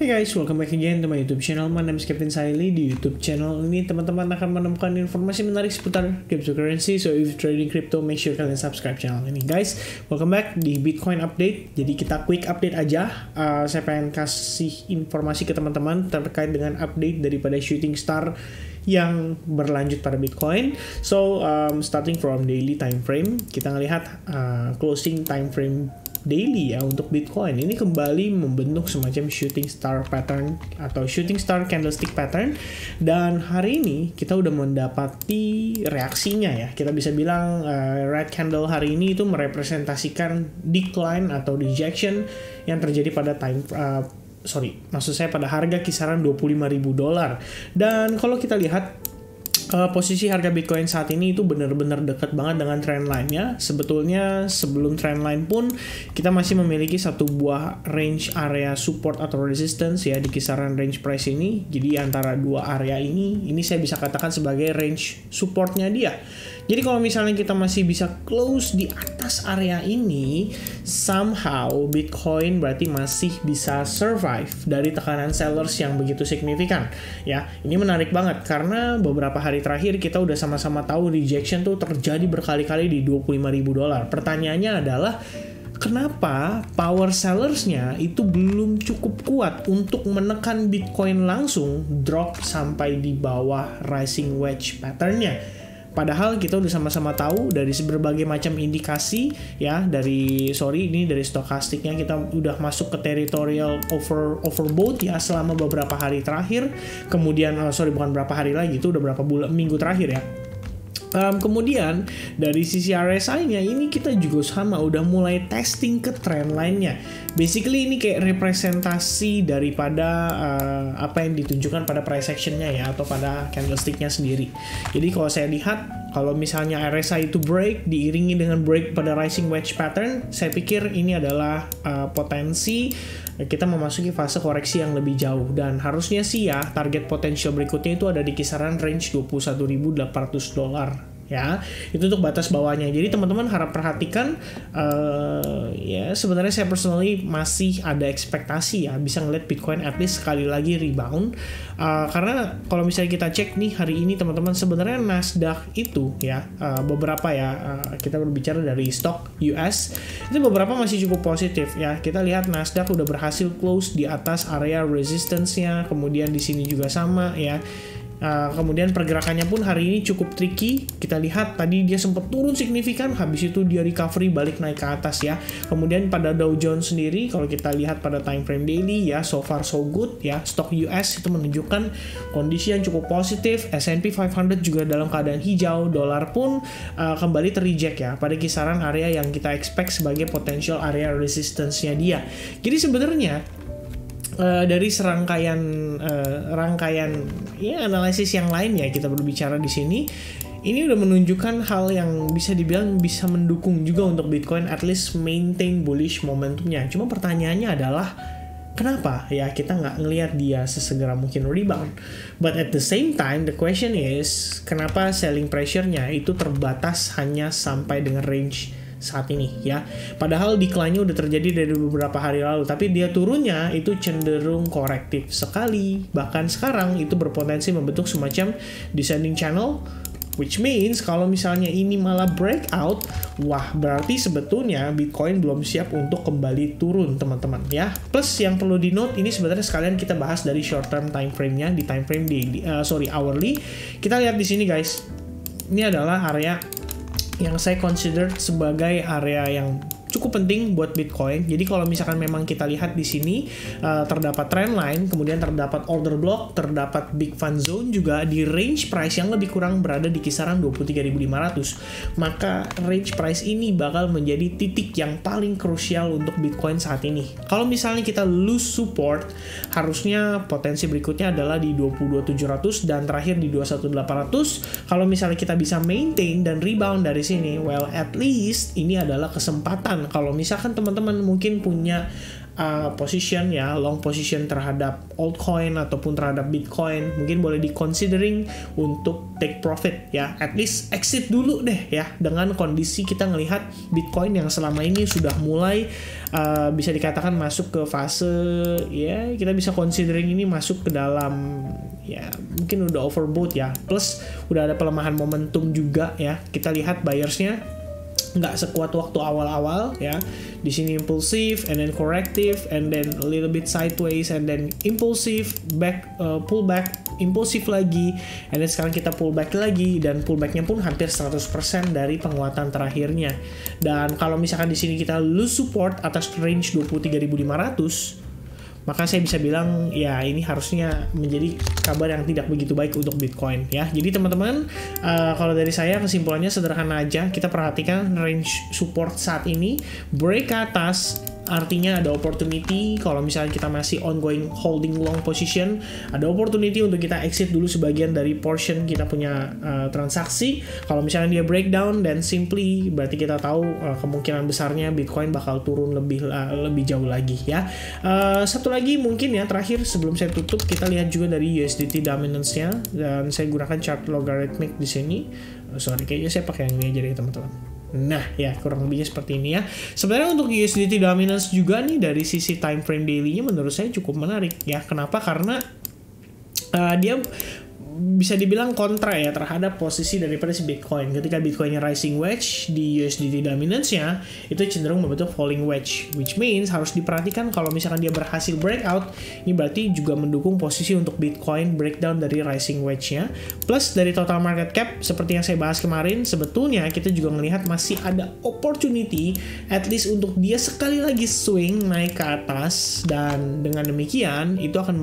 Hey guys, welcome back again to my YouTube channel. My name is Captain Saili. Di YouTube channel ini teman-teman akan menemukan informasi menarik seputar cryptocurrency. So if you're trading crypto, make sure kalian subscribe channel ini. Guys, welcome back di Bitcoin update. Jadi kita quick update aja. Saya pengen kasih informasi ke teman-teman terkait dengan update daripada shooting star yang berlanjut pada Bitcoin. So starting from daily time frame, kita ngelihat closing time frame daily ya untuk Bitcoin ini kembali membentuk semacam shooting star pattern atau shooting star candlestick pattern, dan hari ini kita udah mendapati reaksinya ya. Kita bisa bilang red candle hari ini itu merepresentasikan decline atau rejection yang terjadi pada maksud saya pada harga kisaran $25.000. Dan kalau kita lihat posisi harga Bitcoin saat ini itu benar-benar dekat banget dengan trendline-nya. Sebetulnya sebelum trendline pun kita masih memiliki satu buah range area support atau resistance ya di kisaran range price ini. Jadi antara dua area ini saya bisa katakan sebagai range supportnya dia. Jadi kalau misalnya kita masih bisa close di atas area ini, somehow Bitcoin berarti masih bisa survive dari tekanan sellers yang begitu signifikan. Ya, ini menarik banget karena beberapa hari terakhir kita udah sama-sama tahu rejection tuh terjadi berkali-kali di $25.000. Pertanyaannya adalah kenapa power sellersnya itu belum cukup kuat untuk menekan Bitcoin langsung drop sampai di bawah rising wedge patternnya. Padahal kita udah sama-sama tahu dari berbagai macam indikasi ya, dari stokastiknya kita udah masuk ke territorial overbought ya selama beberapa hari terakhir. Kemudian bukan berapa hari lagi, itu udah berapa minggu terakhir ya. Kemudian dari sisi RSI-nya ini kita juga sama udah mulai testing ke trend line-nya. Basically ini kayak representasi daripada apa yang ditunjukkan pada price action-nya ya, atau pada candlestick-nya sendiri. Jadi kalau saya lihat, kalau misalnya RSI itu break diiringi dengan break pada rising wedge pattern, saya pikir ini adalah potensi kita memasuki fase koreksi yang lebih jauh, dan harusnya sih ya target potensial berikutnya itu ada di kisaran range $21.800 ya. Itu untuk batas bawahnya. Jadi teman-teman harap perhatikan ya, sebenarnya saya personally masih ada ekspektasi ya bisa ngeliat Bitcoin at least sekali lagi rebound, karena kalau misalnya kita cek nih hari ini teman-teman, sebenarnya Nasdaq itu ya beberapa ya kita berbicara dari stok US itu beberapa masih cukup positif ya. Kita lihat Nasdaq udah berhasil close di atas area resistance-nya, kemudian di sini juga sama ya. Kemudian pergerakannya pun hari ini cukup tricky. Kita lihat tadi dia sempat turun signifikan, habis itu dia recovery balik naik ke atas ya. Kemudian pada Dow Jones sendiri, kalau kita lihat pada time frame daily ya, so far so good ya. Stok US itu menunjukkan kondisi yang cukup positif. S&P 500 juga dalam keadaan hijau. Dolar pun kembali terreject ya pada kisaran area yang kita expect sebagai potential area resistance-nya dia. Jadi sebenarnya dari serangkaian rangkaian ya analisis yang lain ya kita berbicara di sini, ini udah menunjukkan hal yang bisa dibilang bisa mendukung juga untuk Bitcoin at least maintain bullish momentumnya. Cuma pertanyaannya adalah kenapa ya kita nggak ngelihat dia sesegera mungkin rebound? But at the same time the question is, kenapa selling pressure-nya itu terbatas hanya sampai dengan range saat ini ya. Padahal decline-nya udah terjadi dari beberapa hari lalu, tapi dia turunnya itu cenderung korektif sekali. Bahkan sekarang itu berpotensi membentuk semacam descending channel, which means kalau misalnya ini malah breakout, wah berarti sebetulnya Bitcoin belum siap untuk kembali turun teman-teman ya. Plus yang perlu di note, ini sebenarnya sekalian kita bahas dari short term time frame-nya di time frame hourly. Kita lihat di sini guys. Ini adalah area yang saya consider sebagai area yang cukup penting buat Bitcoin. Jadi kalau misalkan memang kita lihat di sini terdapat trend line, kemudian terdapat order block, terdapat big fun zone juga di range price yang lebih kurang berada di kisaran 23.500, maka range price ini bakal menjadi titik yang paling krusial untuk Bitcoin saat ini. Kalau misalnya kita lose support, harusnya potensi berikutnya adalah di 22.700 dan terakhir di 21.800. Kalau misalnya kita bisa maintain dan rebound dari sini, well at least ini adalah kesempatan. Kalau misalkan teman-teman mungkin punya position ya, long position terhadap altcoin ataupun terhadap Bitcoin, mungkin boleh di considering untuk take profit ya, at least exit dulu deh ya, dengan kondisi kita ngelihat Bitcoin yang selama ini sudah mulai bisa dikatakan masuk ke fase ya, kita bisa considering ini masuk ke dalam ya mungkin udah overbought ya, plus udah ada pelemahan momentum juga ya. Kita lihat buyersnya nggak sekuat waktu awal-awal ya. Di sini impulsif and then corrective and then a little bit sideways and then impulsif back, pull back, impulsif lagi, and then sekarang kita pull back lagi, dan pullbacknya pun hampir 100% dari penguatan terakhirnya. Dan kalau misalkan di sini kita lose support atas range 23.500, maka saya bisa bilang ya ini harusnya menjadi kabar yang tidak begitu baik untuk Bitcoin ya. Jadi teman-teman, kalau dari saya kesimpulannya sederhana aja, kita perhatikan range support saat ini break ke atas, artinya ada opportunity. Kalau misalnya kita masih ongoing holding long position, ada opportunity untuk kita exit dulu sebagian dari portion kita punya transaksi. Kalau misalnya dia breakdown, dan simply berarti kita tahu kemungkinan besarnya Bitcoin bakal turun lebih jauh lagi ya. Satu lagi mungkin ya terakhir sebelum saya tutup, kita lihat juga dari USDT dominance-nya, dan saya gunakan chart logarithmic di sini. Sorry, kayaknya saya pakai yang ini aja deh teman-teman. Nah ya, kurang lebihnya seperti ini ya. Sebenarnya untuk USDT dominance juga nih dari sisi time frame daily-nya menurut saya cukup menarik ya. Kenapa? Karena dia bisa dibilang kontra ya terhadap posisi daripada si Bitcoin. Ketika Bitcoinnya rising wedge, di USDT dominance-nya itu cenderung membentuk falling wedge, which means harus diperhatikan kalau misalkan dia berhasil breakout, ini berarti juga mendukung posisi untuk Bitcoin breakdown dari rising wedge-nya. Plus dari total market cap, seperti yang saya bahas kemarin, sebetulnya kita juga melihat masih ada opportunity at least untuk dia sekali lagi swing naik ke atas, dan dengan demikian itu akan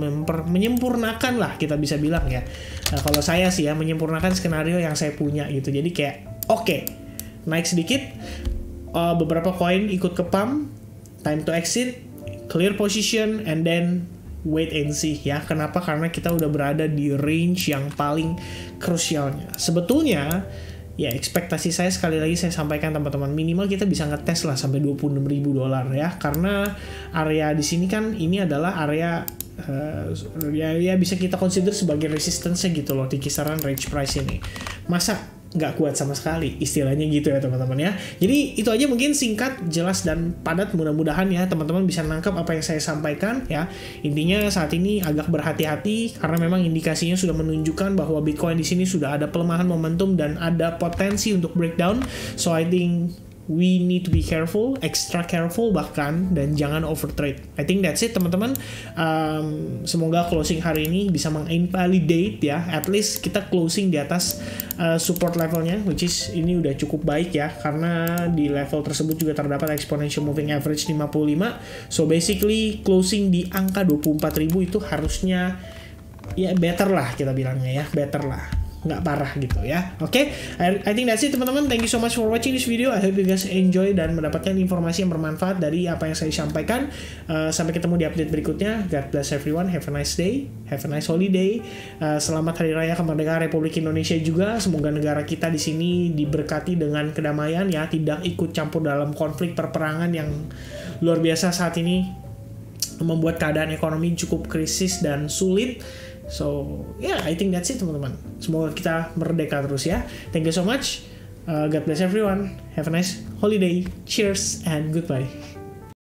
menyempurnakan lah kita bisa bilang ya. Nah, kalau saya sih ya menyempurnakan skenario yang saya punya gitu. Jadi kayak oke, naik sedikit, beberapa koin ikut ke pump, time to exit, clear position, and then wait and see ya. Kenapa? Karena kita udah berada di range yang paling krusialnya. Sebetulnya ya ekspektasi saya, sekali lagi saya sampaikan teman-teman, minimal kita bisa ngetes lah sampai $26.000 ya. Karena area di sini kan ini adalah area ya bisa kita consider sebagai resistance gitu loh di kisaran range price ini. Masa nggak kuat sama sekali, istilahnya gitu ya teman-teman ya. Jadi itu aja mungkin singkat, jelas, dan padat. Mudah-mudahan ya teman-teman bisa nangkap apa yang saya sampaikan ya. Intinya saat ini agak berhati-hati karena memang indikasinya sudah menunjukkan bahwa Bitcoin di sini sudah ada pelemahan momentum dan ada potensi untuk breakdown. So I think we need to be careful, extra careful bahkan, dan jangan overtrade. I think that's it teman-teman. Semoga closing hari ini bisa menginvalidate ya, at least kita closing di atas support levelnya, which is ini udah cukup baik ya, karena di level tersebut juga terdapat exponential moving average 55. So basically closing di angka 24.000 itu harusnya ya better lah kita bilangnya ya, better lah, nggak parah gitu ya. Oke, I think that's it teman-teman. Thank you so much for watching this video. I hope you guys enjoy dan mendapatkan informasi yang bermanfaat dari apa yang saya sampaikan. Sampai ketemu di update berikutnya. God bless everyone. Have a nice day. Have a nice holiday. Selamat Hari Raya Kemerdekaan Republik Indonesia juga. Semoga negara kita di sini diberkati dengan kedamaian ya, tidak ikut campur dalam konflik perperangan yang luar biasa saat ini, membuat keadaan ekonomi cukup krisis dan sulit. So, yeah, I think that's it teman-teman. Semoga kita merdeka terus ya. Thank you so much. God bless everyone. Have a nice holiday. Cheers and goodbye.